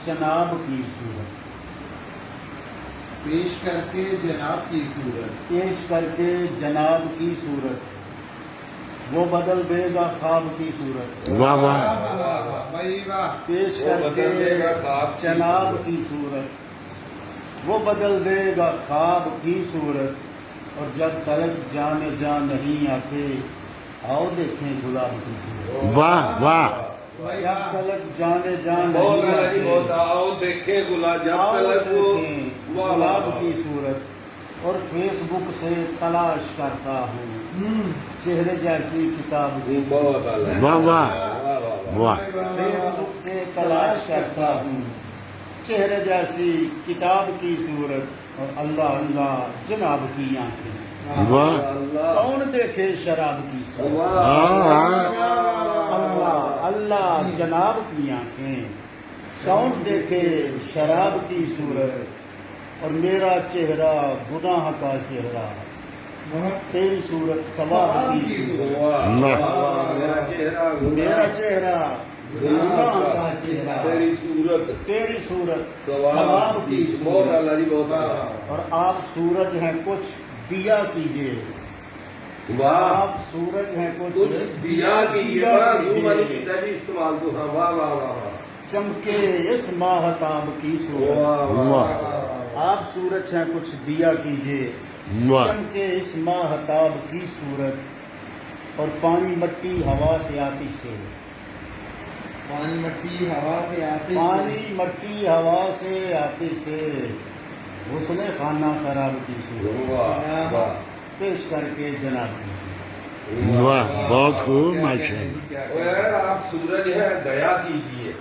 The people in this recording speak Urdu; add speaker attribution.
Speaker 1: جناب کی صورت،
Speaker 2: پیش کر کے جناب کی صورت،
Speaker 1: پیش کر کے جناب کی صورت، وہ بدل دے گا خواب کی صورت،
Speaker 3: واہ واہ
Speaker 2: بھائی واہ،
Speaker 1: پیش کر کے جناب کی صورت، وہ بدل دے گا خواب کی صورت، اور جب تلک جان جان نہیں آتے آؤ دیکھیں گلاب کی صورت،
Speaker 3: واہ واہ
Speaker 1: جب تلک جانے جان
Speaker 4: بہت
Speaker 1: نہیں
Speaker 4: ہے جی، بہت
Speaker 1: آتے
Speaker 4: آؤ دیکھیں گلاب جب
Speaker 1: آؤ
Speaker 4: تلک
Speaker 1: دیکھیں
Speaker 4: واہ
Speaker 1: گلاب
Speaker 4: واہ
Speaker 1: کی صورت، اور فیس بک سے تلاش کرتا ہوں چہرے جیسی کتاب کی
Speaker 4: بہت اعلیٰ
Speaker 3: واہ واہ
Speaker 4: واہ
Speaker 3: واہ
Speaker 1: فیس بک سے تلاش کرتا ہوں چہرے جیسی کتاب کی صورت، اور اللہ اللہ جناب کی آنکھیں،
Speaker 3: واہ
Speaker 4: اللہ
Speaker 1: کون دیکھے شراب کی صورت،
Speaker 3: ہاں
Speaker 1: اللہ اللہ جناب کی آنکھیں، کون دیکھے شراب کی صورت، اور میرا چہرہ گناہ کا چہرہ، تیری صورت ثواب کی صورت،
Speaker 4: واہ واہ میرا چہرہ
Speaker 1: میرا چہرہ گناہ کا چہرہ،
Speaker 4: تیری صورت
Speaker 1: تیری صورت
Speaker 4: ثواب
Speaker 1: ثواب کی
Speaker 4: بہت
Speaker 1: صورت،
Speaker 4: اللہ جی بہت اعلیٰ
Speaker 1: اور آپ سورج ہیں کچھ دیا کیجئے،
Speaker 4: واہ
Speaker 1: آپ سورج ہیں
Speaker 4: کچھ
Speaker 1: کچھ
Speaker 4: دیا کیجیے استعمال تو ہاں واہ واہ واہ واہ
Speaker 1: چمکے اس ماہتاب کی صورت،
Speaker 4: واہ واہ
Speaker 3: واہ
Speaker 1: آپ سورج ہیں کچھ دیا کیجئے،
Speaker 3: واہ
Speaker 1: چمکے اس ماہتاب کی صورت، اور پانی مٹی ہوا سے آتش سے،
Speaker 2: پانی مٹی ہوا سے آتے
Speaker 1: پانی مٹی ہوا سے آتش سے، حسن خانہ خراب کی صورت،
Speaker 4: واہ واہ
Speaker 1: پیش کر کے جناب کی صورت۔
Speaker 3: واہ بہت خوب ماشاء اللہ
Speaker 4: آپ سورج ہے دیا کیجیے